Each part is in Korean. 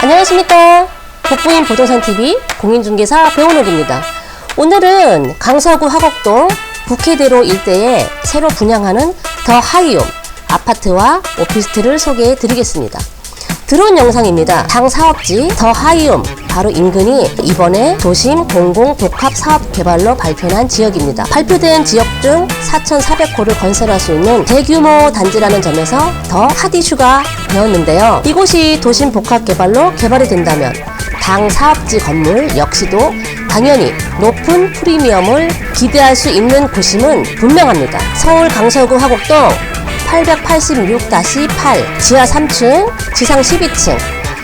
안녕하십니까. 복부인 부동산TV 공인중개사 배우옥입니다. 오늘은 강서구 화곡동 북해대로 일대에 새로 분양하는 더 하이홈 아파트와 오피스텔을 소개해 드리겠습니다. 드론 영상입니다. 당 사업지 더 하이홈 바로 인근이 이번에 도심 공공 복합 사업 개발로 발표한 지역입니다. 발표된 지역 중 4,400호를 건설할 수 있는 대규모 단지라는 점에서 더 핫 이슈가 되었는데요. 이곳이 도심 복합 개발로 개발이 된다면 당 사업지 건물 역시도 당연히 높은 프리미엄을 기대할 수 있는 곳임은 분명합니다. 서울 강서구 화곡동 886-8 지하 3층, 지상 12층,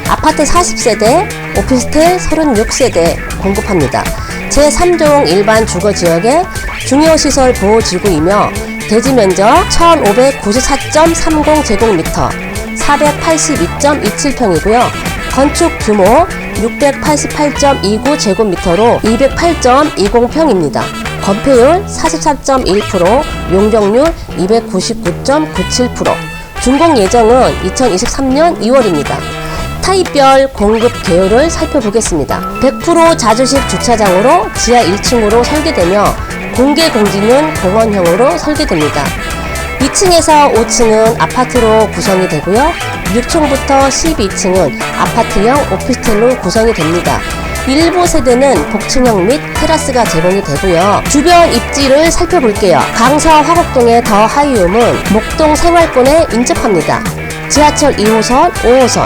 아파트 40세대, 오피스텔 36세대 공급합니다. 제3종 일반 주거지역의 중요시설 보호지구이며 대지 면적 1594.30제곱미터, 482.27평이고요. 건축 규모 688.29제곱미터로 208.20평입니다. 건폐율 44.1%, 용적률 299.97%, 준공 예정은 2023년 2월입니다. 타입별 공급 개요를 살펴보겠습니다. 100% 자주식 주차장으로 지하 1층으로 설계되며 공개 공지는 공원형으로 설계됩니다. 2층에서 5층은 아파트로 구성이 되고요. 6층부터 12층은 아파트형 오피스텔로 구성이 됩니다. 일부 세대는 복층형 및 테라스가 제공이 되고요. 주변 입지를 살펴볼게요. 강서 화곡동의 더 하이홈은 목동 생활권에 인접합니다. 지하철 2호선, 5호선,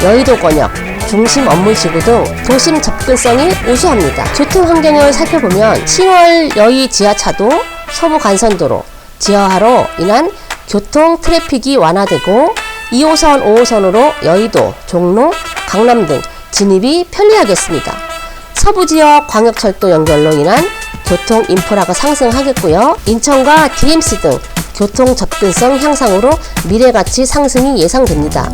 여의도권역, 중심 업무지구 등 도심 접근성이 우수합니다. 교통 환경을 살펴보면 10월 여의 지하차도, 서부 간선도로, 지하화로 인한 교통 트래픽이 완화되고 2호선, 5호선으로 여의도, 종로, 강남 등 진입이 편리하겠습니다. 서부지역 광역철도 연결로 인한 교통 인프라가 상승하겠고요. 인천과 DMC 등 교통 접근성 향상으로 미래가치 상승이 예상됩니다.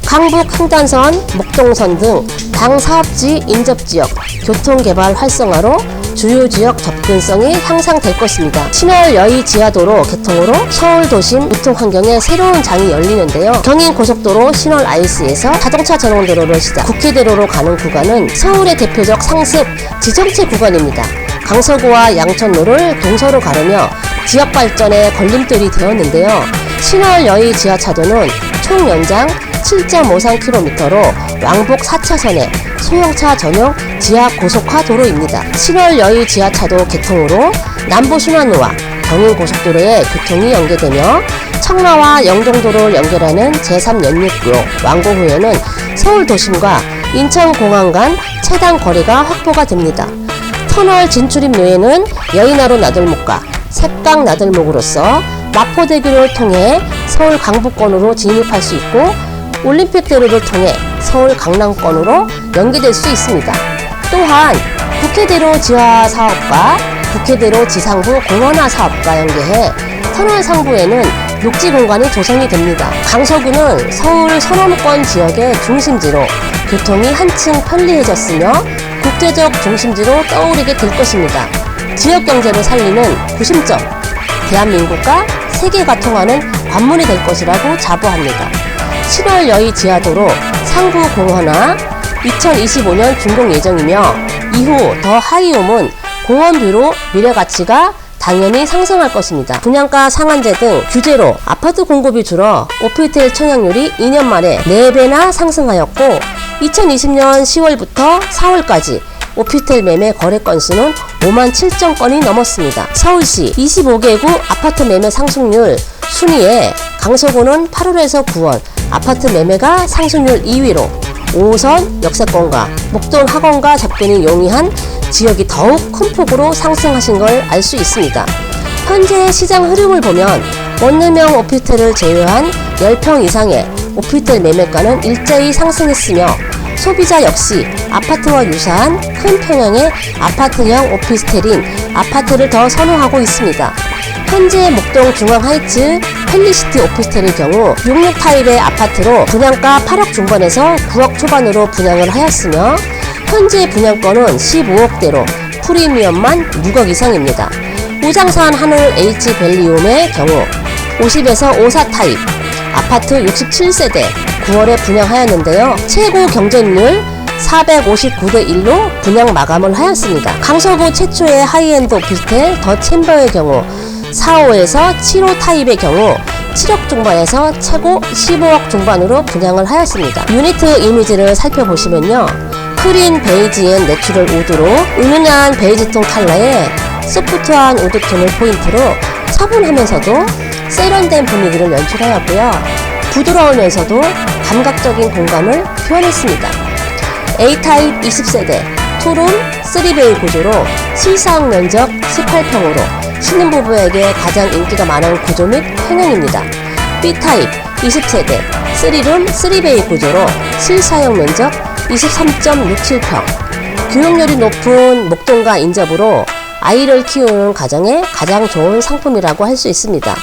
강북 흥단선, 목동선 등 당 사업지 인접지역 교통개발 활성화로 주요 지역 접근성이 향상될 것입니다. 신월 여의 지하도로 개통으로 서울 도심 교통환경에 새로운 장이 열리는데요. 경인고속도로 신월 IC에서 자동차 전용도로를 시작 국회대로로 가는 구간은 서울의 대표적 상습 지정체 구간입니다. 강서구와 양천로를 동서로 가르며 지역 발전에 걸림돌이 되었는데요. 신월 여의 지하차도는 총 연장 7.53km로 왕복 4차선의 소형차 전용 지하 고속화 도로입니다. 신월 여의 지하차도 개통으로 남부순환로와 경인고속도로의 교통이 연계되며 청라와 영종도로를 연결하는 제3연립로 완공 후에는 서울 도심과 인천공항 간 최단 거리가 확보가 됩니다. 터널 진출입 로에는 여의나루 나들목과 색강 나들목으로서 마포대교를 통해 서울 강북권으로 진입할 수 있고 올림픽대로를 통해 서울 강남권으로 연계될 수 있습니다. 또한 북해대로 지하 사업과 북해대로 지상부 공원화 사업과 연계해 터널 상부에는 녹지 공간이 조성이 됩니다. 강서구는 서울 서남권 지역의 중심지로 교통이 한층 편리해졌으며 국제적 중심지로 떠오르게 될 것입니다. 지역 경제를 살리는 구심점, 대한민국과 세계가 통하는 관문이 될 것이라고 자부합니다. 신월 여의 지하도로 상부 공원화 2025년 준공 예정이며 이후 더 하이홈은 공원뷰로 미래가치가 당연히 상승할 것입니다. 분양가 상한제 등 규제로 아파트 공급이 줄어 오피스텔 청약률이 2년 만에 4배나 상승하였고 2020년 10월부터 4월까지 오피스텔 매매 거래 건수는 5만 7천 건이 넘었습니다. 서울시 25개구 아파트 매매 상승률 순위에 강서구는 8월에서 9월 아파트 매매가 상승률 2위로 5호선 역세권과 목동 학원과 접근이 용이한 지역이 더욱 큰 폭으로 상승하신 걸 알 수 있습니다. 현재 시장 흐름을 보면 원룸형 오피스텔을 제외한 10평 이상의 오피스텔 매매가는 일제히 상승했으며 소비자 역시 아파트와 유사한 큰 평형의 아파트형 오피스텔인 아파트를 더 선호하고 있습니다. 현재 목동 중앙하이츠 펠리시티 오피스텔의 경우 66 타입의 아파트로 분양가 8억 중반에서 9억 초반으로 분양을 하였으며 현재 분양권은 15억대로 프리미엄만 6억 이상입니다. 우장산 하늘 H밸리움의 경우 50에서 54 타입 아파트 67세대 9월에 분양하였는데요. 최고 경쟁률 459대 1로 분양 마감을 하였습니다. 강서구 최초의 하이엔드 오피스텔 더 챔버의 경우 4호에서 7호 타입의 경우 7억 중반에서 최고 15억 중반으로 분양을 하였습니다. 유니트 이미지를 살펴보시면요. 크린 베이지 앤 내추럴 우드로 은은한 베이지톤 컬러에 소프트한 우드톤을 포인트로 차분하면서도 세련된 분위기를 연출하였고요. 부드러우면서도 감각적인 공간을 표현했습니다. A타입 20세대 투룸 3베이 구조로 실사용 면적 18평으로 신혼부부에게 가장 인기가 많은 구조 및 평형입니다. B타입 20세대 3룸 3베이 구조로 실사용 면적 23.67평 교육열이 높은 목돈과 인접으로 아이를 키우는 가정에 가장 좋은 상품이라고 할 수 있습니다.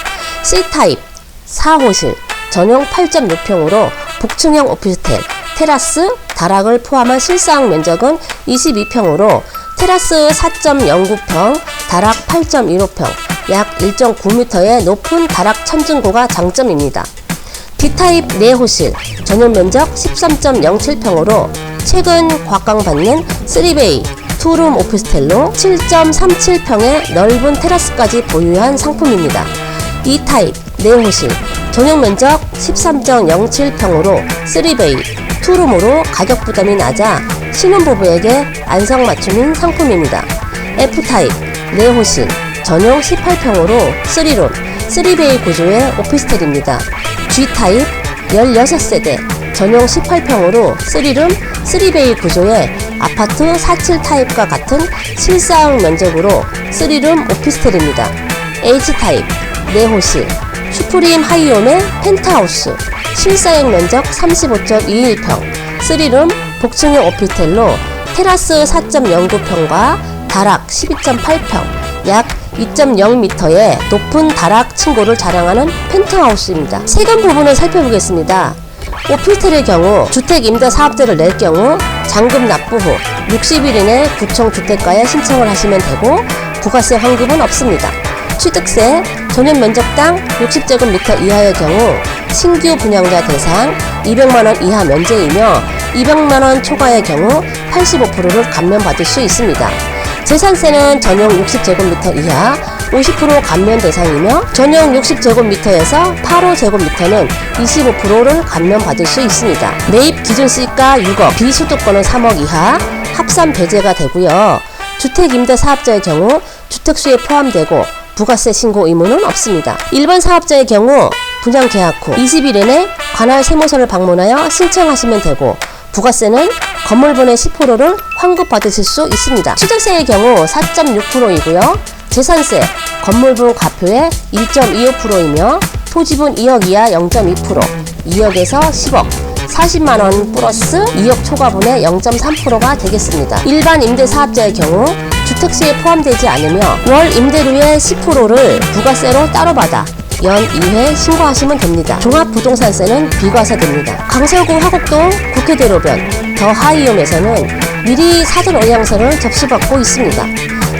C타입 4호실 전용 8.6평으로 복층형 오피스텔 테라스, 다락을 포함한 실사용 면적은 22평으로 테라스 4.09평, 다락 8.15평, 약 1.9m의 높은 다락 천증고가 장점입니다. D타입 4호실 전용 면적 13.07평으로 최근 곽강받는 3베이 투룸 오피스텔로 7.37평의 넓은 테라스까지 보유한 상품입니다. E타입 4호실 전용 면적 13.07평으로 3베이 투룸으로 가격 부담이 낮아 신혼부부에게 안성맞춤인 상품입니다. F타입 4호실 전용 18평으로 3룸 3베이 구조의 오피스텔입니다. G타입 16세대 전용 18평으로 3룸 3베이 구조의 아파트 47 타입과 같은 실사용 면적으로 3룸 오피스텔입니다. H타입 4호실 슈프림 하이홈의 펜트하우스 실사용 면적 35.21평 3룸 복층형 오피스텔로 테라스 4.09평과 다락 12.8평 약 2.0m의 높은 다락 층고를 자랑하는 펜트하우스입니다. 세금 부분을 살펴보겠습니다. 오피스텔의 경우 주택임대사업자를 낼 경우 잔금 납부 후 60일 이내 구청 주택가에 신청을 하시면 되고 부가세 환급은 없습니다. 취득세 전용 면적당 60제곱미터 이하의 경우 신규 분양자 대상 200만원 이하 면제이며 200만원 초과의 경우 85%를 감면받을 수 있습니다. 재산세는 전용 60제곱미터 이하 50% 감면 대상이며 전용 60제곱미터에서 8호제곱미터는 25%를 감면받을 수 있습니다. 매입 기준 시가 6억, 비소득권은 3억 이하 합산 배제가 되고요. 주택임대사업자의 경우 주택수에 포함되고 부가세 신고 의무는 없습니다. 일반 사업자의 경우 분양 계약 후 20일 이내 관할 세무서를 방문하여 신청하시면 되고 부가세는 건물분의 10%를 환급받으실 수 있습니다. 취득세의 경우 4.6%이고요. 재산세 건물분 과표의 1.25%이며 토지분 2억 이하 0.2%, 2억에서 10억, 40만원 플러스 2억 초과분의 0.3%가 되겠습니다. 일반 임대사업자의 경우 주택수에 포함되지 않으며 월 임대료의 10%를 부가세로 따로 받아 연 2회 신고하시면 됩니다. 종합부동산세는 비과세됩니다. 강서구 화곡동 국회대로변 더 하이홈에서는 미리 사전 의향서를 접수받고 있습니다.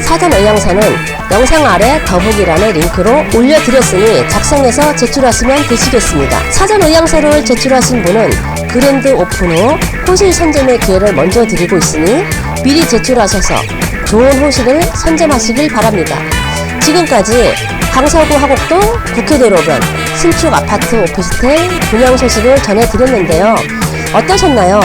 사전 의향서는 영상 아래 더보기란의 링크로 올려드렸으니 작성해서 제출하시면 되시겠습니다. 사전 의향서를 제출하신 분은 그랜드 오픈 후 호실 선점의 기회를 먼저 드리고 있으니 미리 제출하셔서 좋은 호실을 선점하시길 바랍니다. 지금까지 강서구 화곡동 국회대로변 신축 아파트 오피스텔 분양 소식을 전해드렸는데요. 어떠셨나요?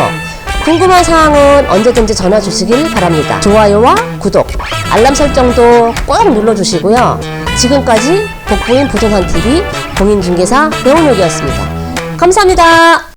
궁금한 사항은 언제든지 전화 주시길 바랍니다. 좋아요와 구독, 알람 설정도 꼭 눌러주시고요. 지금까지 복부인 부동산TV 공인중개사 배우옥이었습니다. 감사합니다.